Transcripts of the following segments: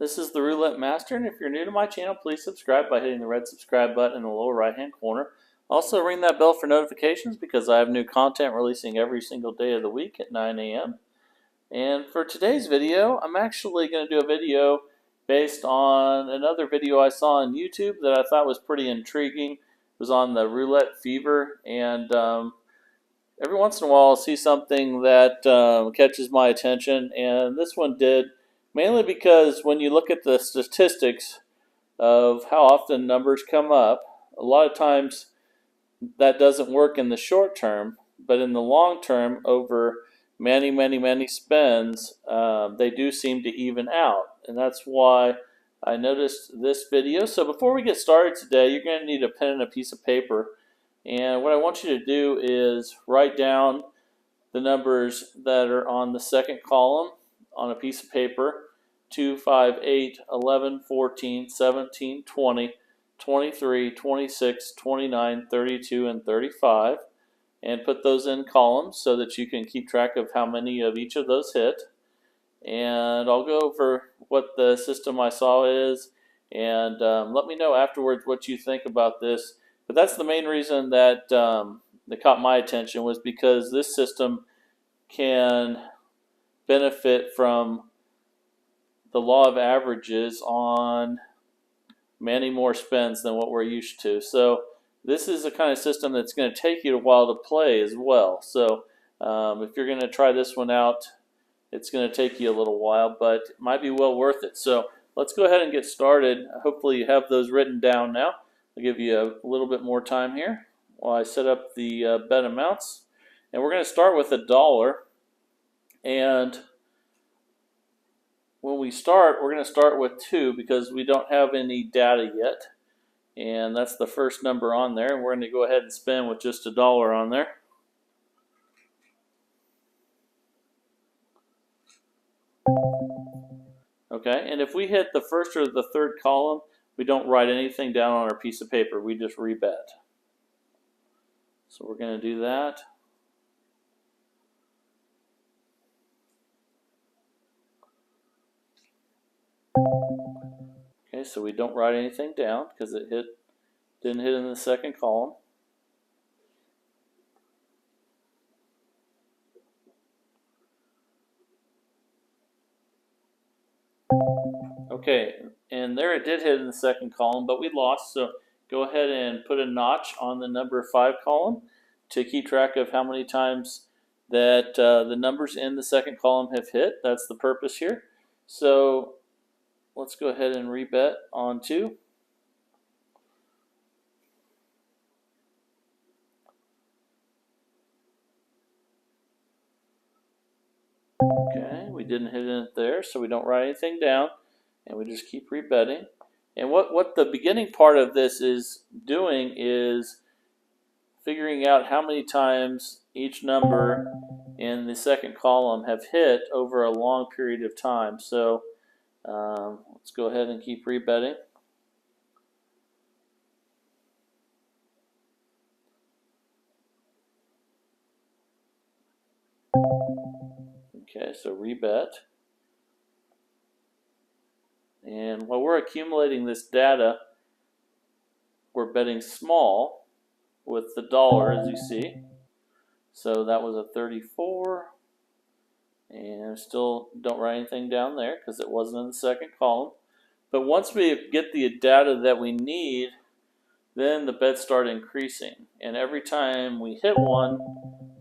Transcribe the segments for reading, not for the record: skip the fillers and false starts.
This is the Roulette Master, and if you're new to my channel, please subscribe by hitting the red subscribe button in the lower right hand corner. Also ring that bell for notifications because I have new content releasing every single day of the week at 9 a.m. And for today's video, I'm actually going to do a video based on another video I saw on YouTube that I thought was pretty intriguing. It was on the roulette fever, and every once in a while I'll see something that catches my attention, and this one did, mainly because when you look at the statistics of how often numbers come up, a lot of times that doesn't work in the short term, but in the long term, over many spends, they do seem to even out, and that's why I noticed this video. So before we get started today, you're going to need a pen and a piece of paper, and what I want you to do is write down the numbers that are on the second column on a piece of paper: 2, 5, 8, 11, 14, 17, 20, 23, 26, 29, 32, and 35, and put those in columns so that you can keep track of how many of each of those hit. And I'll go over what the system I saw is, and let me know afterwards what you think about this. But that's the main reason that that caught my attention, was because this system can benefit from the law of averages on many more spends than what we're used to. So this is the kind of system that's going to take you a while to play as well. So if you're going to try this one out, it's going to take you a little while, but it might be well worth it. So let's go ahead and get started. Hopefully you have those written down now. I'll give you a little bit more time here while I set up the bet amounts. And we're going to start with $1. And when we start, we're going to start with 2 because we don't have any data yet. And that's the first number on there. And we're going to go ahead and spin with just $1 on there. Okay, and if we hit the first or the third column, we don't write anything down on our piece of paper. We just rebet. So we're going to do that. Okay, so we don't write anything down because it didn't hit in the second column. Okay, and there it did hit in the second column, but we lost, so go ahead and put a notch on the number 5 column to keep track of how many times that the numbers in the second column have hit. That's the purpose here. So let's go ahead and rebet on 2. Okay, we didn't hit it there, so we don't write anything down, and we just keep rebetting. And what the beginning part of this is doing is figuring out how many times each number in the second column have hit over a long period of time. So let's go ahead and keep rebetting. Okay, so rebet. And while we're accumulating this data, we're betting small with the $1, as you see. So that was a 34. And still don't write anything down there because it wasn't in the second column. But once we get the data that we need, then the bets start increasing. And every time we hit one,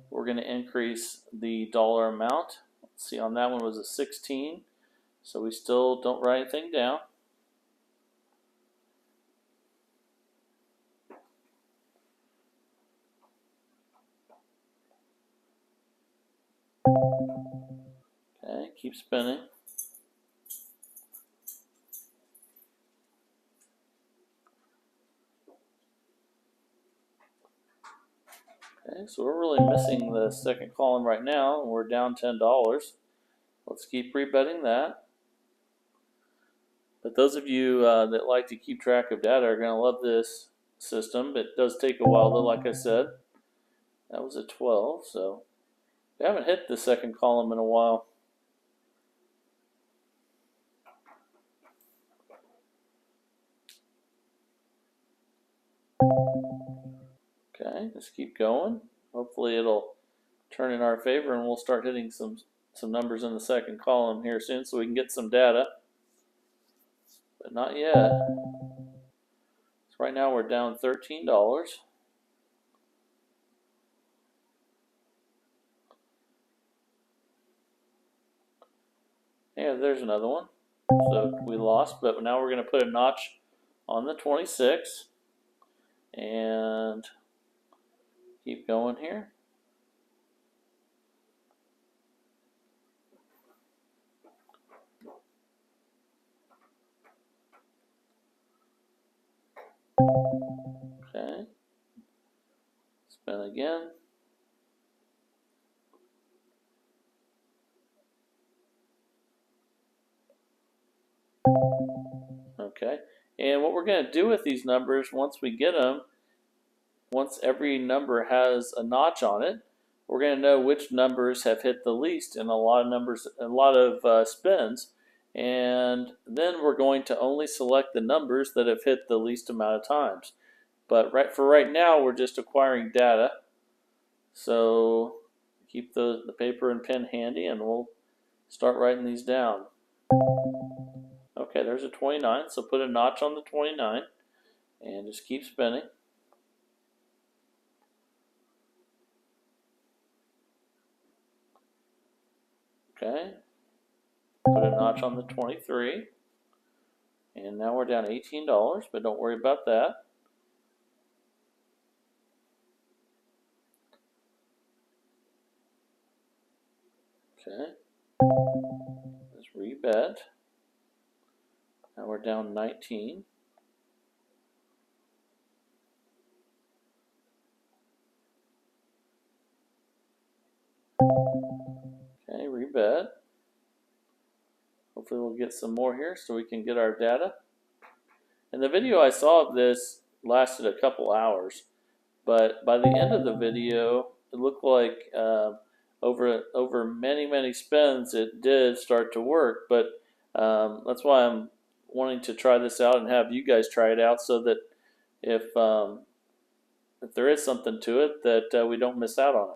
we're going to increase the dollar amount. Let's see, on that one was a 16. So we still don't write anything down. Okay, keep spinning. Okay, so we're really missing the second column right now, and we're down $10. Let's keep rebetting that. But those of you that like to keep track of data are going to love this system. It does take a while, though, like I said. That was a 12, so we haven't hit the second column in a while. Okay, let's keep going. Hopefully it'll turn in our favor and we'll start hitting some numbers in the second column here soon so we can get some data. But not yet. So right now we're down $13. Yeah, there's another one. So we lost, but now we're going to put a notch on the 26 and keep going here. Okay. Spin again. Okay. And what we're going to do with these numbers once we get them, once every number has a notch on it, we're going to know which numbers have hit the least in a lot of spins, and then we're going to only select the numbers that have hit the least amount of times. But for right now, we're just acquiring data, so keep the paper and pen handy, and we'll start writing these down. Okay, there's a 29, so put a notch on the 29, and just keep spinning. Okay, put a notch on the 23, and now we're down $18, but don't worry about that. Okay, let's rebet. Now we're down 19. Okay, rebet. Hopefully we'll get some more here so we can get our data. And the video I saw of this lasted a couple hours, but by the end of the video, it looked like over many spins it did start to work. But that's why I'm wanting to try this out and have you guys try it out, so that if there is something to it, that we don't miss out on it.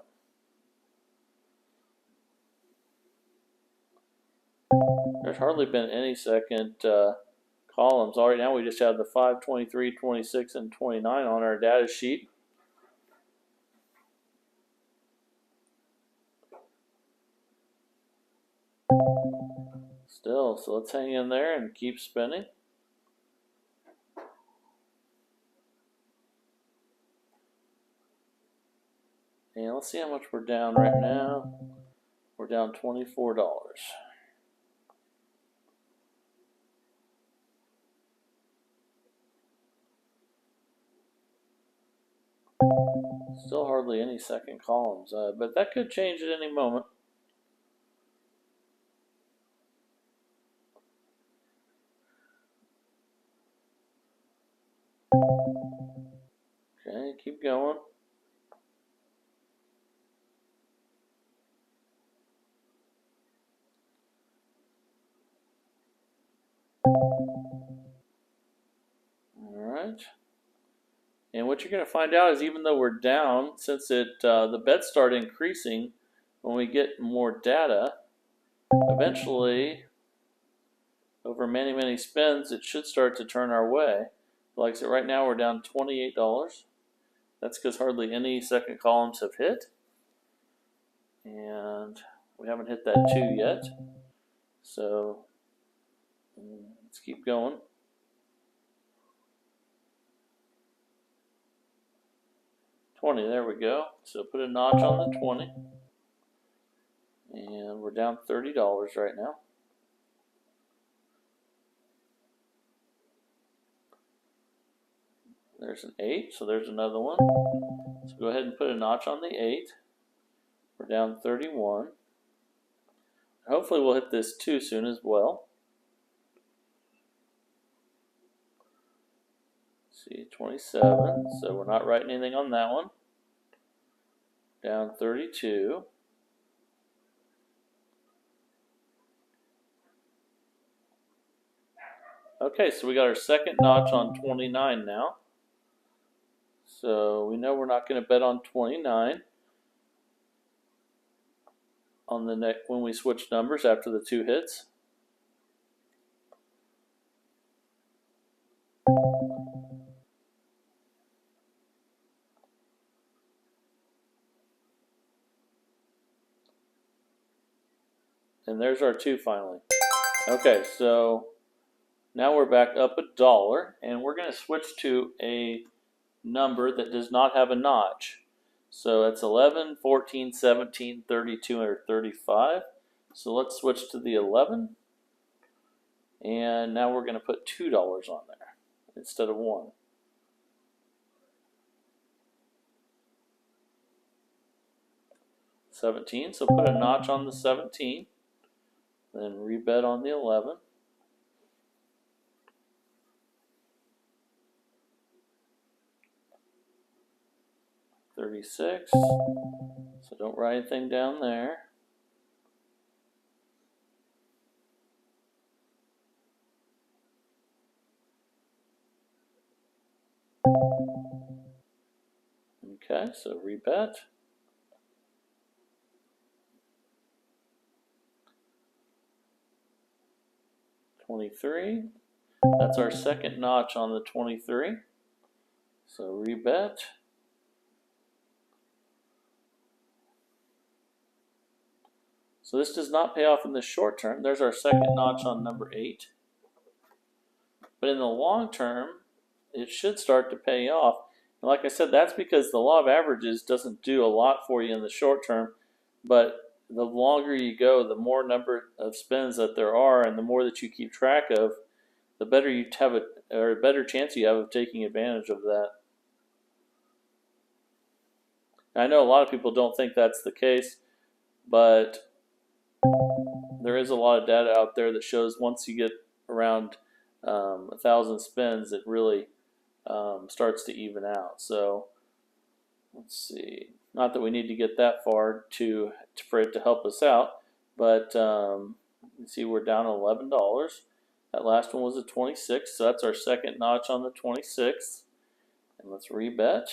There's hardly been any second columns. Already now we just have the 5, 23, 26, and 29 on our data sheet. Still, so let's hang in there and keep spinning. And let's see how much we're down right now. We're down $24. Still hardly any second columns, but that could change at any moment. Okay, keep going. Alright. And what you're going to find out is, even though we're down, since the bets start increasing when we get more data, eventually, over many spins, it should start to turn our way. Like I said, right now we're down $28. That's because hardly any second columns have hit. And we haven't hit that 2 yet. So let's keep going. $20, there we go. So put a notch on the 20. And we're down $30 right now. There's an 8, so there's another one. So go ahead and put a notch on the 8. We're down 31. Hopefully we'll hit this 2 soon as well. See, 27, so we're not writing anything on that one. Down 32. Okay, so we got our second notch on 29 now. So we know we're not going to bet on 29 on the next when we switch numbers after the 2 hits. And there's our 2 finally. Okay, so now we're back up $1, and we're going to switch to a number that does not have a notch. So it's 11, 14, 17, 32, or 35. So let's switch to the 11. And now we're going to put $2 on there instead of 1. $17, so put a notch on the 17. Then rebet on the 11. $36. So don't write anything down there. Okay, so rebet. $23. That's our second notch on the 23. So rebet. So this does not pay off in the short term. There's our second notch on number 8. But in the long term, it should start to pay off. And like I said, that's because the law of averages doesn't do a lot for you in the short term, but the longer you go, the more number of spins that there are, and the more that you keep track of, the better you have a better chance you have of taking advantage of that. I know a lot of people don't think that's the case, but there is a lot of data out there that shows once you get around 1,000 spins, it really starts to even out. So let's see. Not that we need to get that far for it to help us out, but you see we're down $11. That last one was a 26, so that's our second notch on the 26. And let's rebet.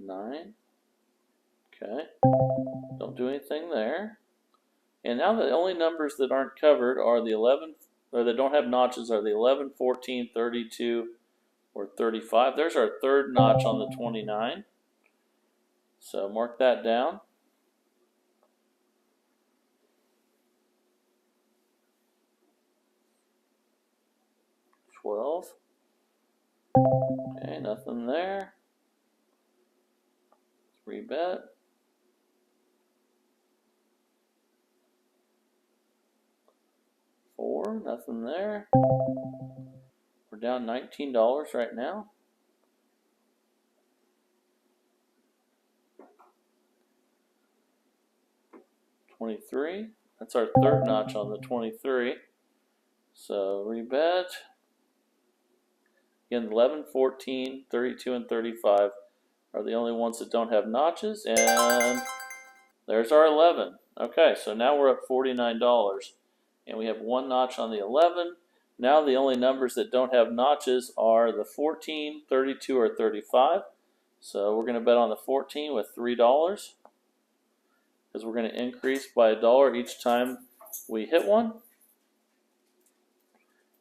$9. Okay. Don't do anything there. And now the only numbers that aren't covered are the 11, or that don't have notches, are the 11, 14, 32, or 35. There's our third notch on the 29. So mark that down. $12. Okay, nothing there. Let's rebet. $4, nothing there. We're down $19 right now. $23. That's our third notch on the 23. So rebet. Again, 11, 14, 32, and 35 are the only ones that don't have notches. And there's our 11. Okay, so now we're up $49. And we have one notch on the 11. Now the only numbers that don't have notches are the 14, 32, or 35. So we're going to bet on the 14 with $3 because we're going to increase by $1 each time we hit one.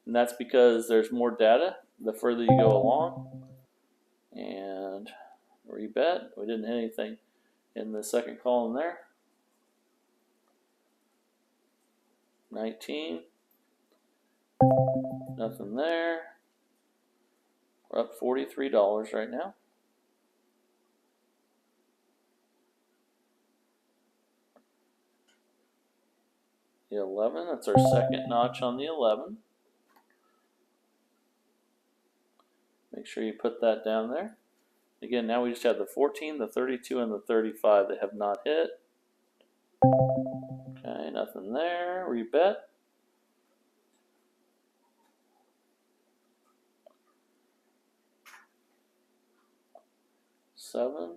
And that's because there's more data the further you go along. And rebet. We didn't hit anything in the second column there. 19. Nothing there. We're up $43 right now. The 11, that's our second notch on the 11. Make sure you put that down there. Again, now we just have the 14, the 32, and the 35 that have not hit. Okay, nothing there. Rebet. $7.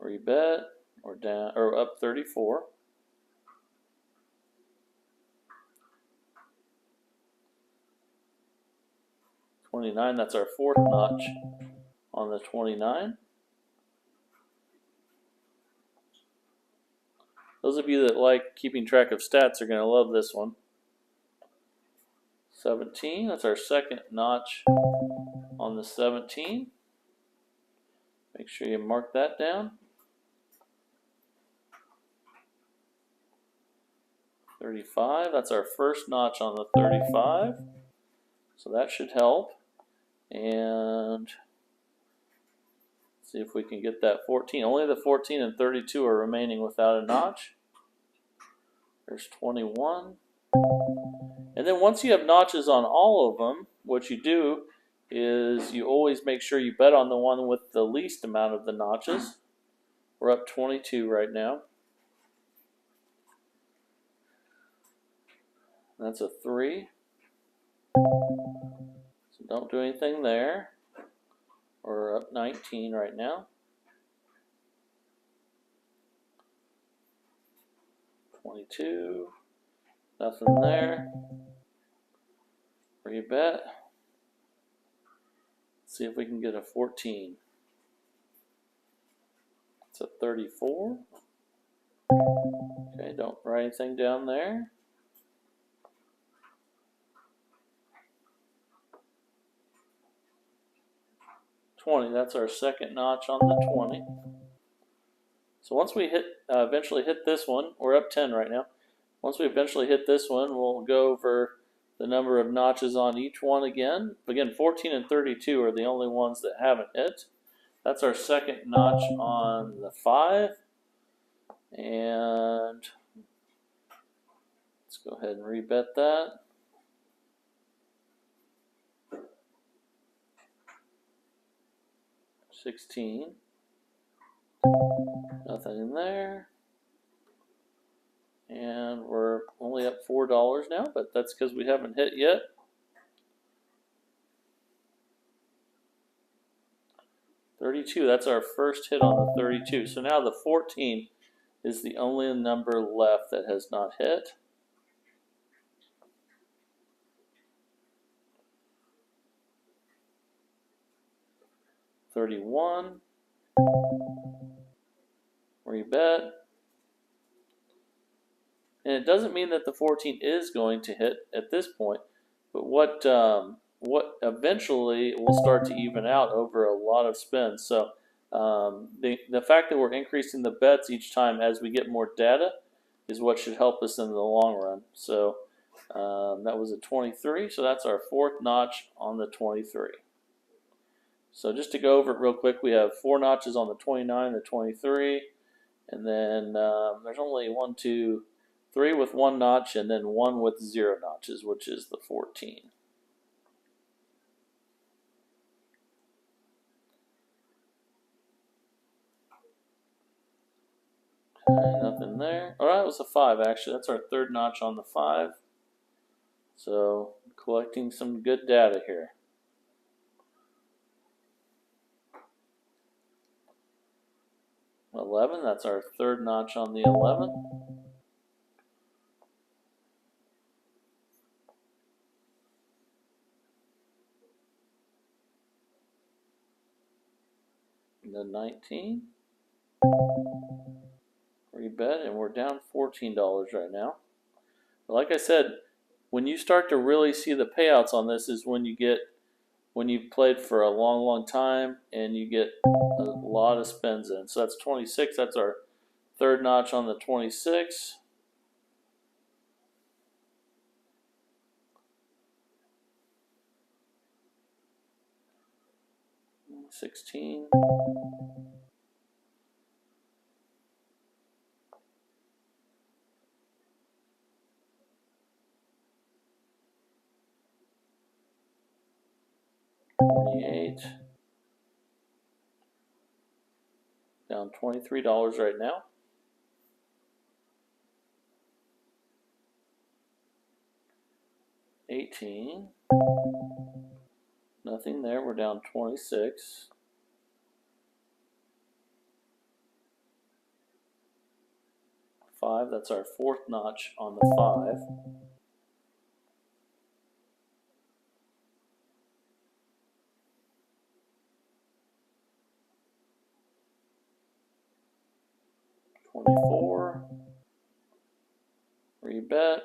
Rebet. We're down or up 34. 29, that's our fourth notch on the 29. Those of you that like keeping track of stats are going to love this one. 17, that's our second notch on the 17. Make sure you mark that down. 35, that's our first notch on the 35. So that should help. And see if we can get that 14. Only the 14 and 32 are remaining without a notch. There's 21. And then once you have notches on all of them, what you do is you always make sure you bet on the one with the least amount of the notches. We're up 22 right now. That's a 3. So don't do anything there. We're up 19 right now. 22. Nothing there. Rebet. See if we can get a 14. It's a 34. Okay, don't write anything down there. That's our second notch on the 20. So once we eventually hit this one, we're up 10 right now. Once we eventually hit this one, we'll go over the number of notches on each one again. Again, 14 and 32 are the only ones that haven't hit. That's our second notch on the 5. And let's go ahead and rebet that. $16. Nothing in there. And we're only up $4 now, but that's because we haven't hit yet. $32, that's our first hit on the 32. So now the 14 is the only number left that has not hit. $31. Rebet. And it doesn't mean that the 14 is going to hit at this point, but what eventually will start to even out over a lot of spins. So the fact that we're increasing the bets each time as we get more data is what should help us in the long run. So that was a 23, so that's our fourth notch on the 23. So just to go over it real quick, we have 4 notches on the 29, the 23, and then there's only 1, 2, 3 with 1 notch, and then 1 with 0 notches, which is the 14. Okay, nothing there. All right, it was a 5 actually. That's our third notch on the 5. So collecting some good data here. $11, that's our third notch on the 11. And then 19. Rebet, and we're down $14 right now. But like I said, when you start to really see the payouts on this is when you've played for a long time and you get a lot of spins in. So that's 26. That's our third notch on the 26. $16. $28. Down $23 right now. $18. Nothing there. We're down 26. $5. That's our fourth notch on the 5. 24. Rebet.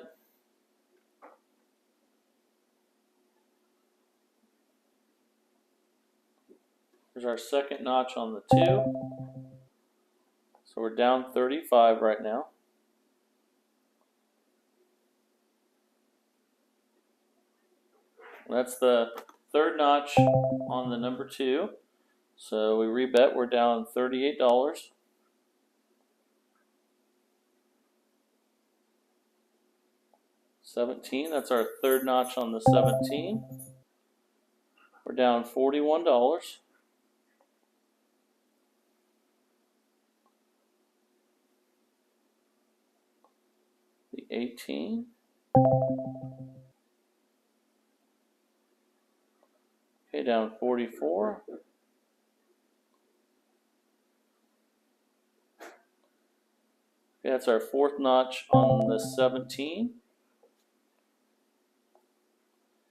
There's our second notch on the 2. So we're down 35 right now. That's the third notch on the number 2. So we rebet, we're down $38. $17, that's our third notch on the 17. We're down $41. The 18. Okay, down 44. Okay, that's our fourth notch on the 17.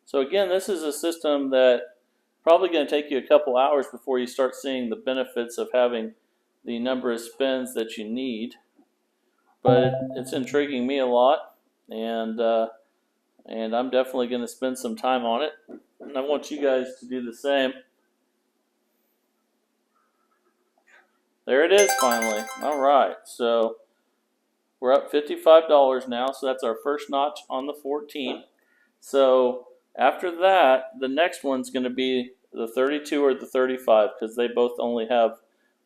So again, this is a system that probably going to take you a couple hours before you start seeing the benefits of having the number of spins that you need. But it's intriguing me a lot, and I'm definitely going to spend some time on it. And I want you guys to do the same. There it is finally. All right, so we're up $55 now, so that's our first notch on the 14. So after that, the next one's going to be the 32 or the 35 because they both only have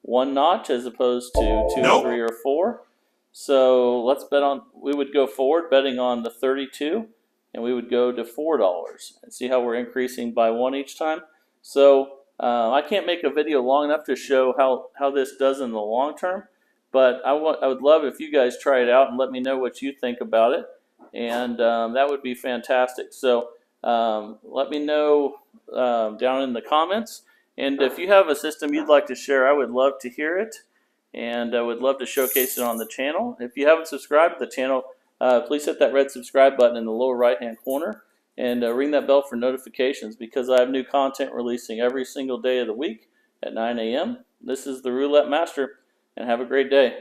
one notch as opposed to 2, 3, or 4. So let's bet on, we would go forward betting on the 32, and we would go to $4 and see how we're increasing by 1 each time. So I can't make a video long enough to show how this does in the long term, but I would love if you guys try it out and let me know what you think about it, and that would be fantastic. So let me know down in the comments, and if you have a system you'd like to share, I would love to hear it, and I would love to showcase it on the channel. If you haven't subscribed to the channel, please hit that red subscribe button in the lower right hand corner and ring that bell for notifications because I have new content releasing every single day of the week at 9 a.m. This is the Roulette Master, and have a great day.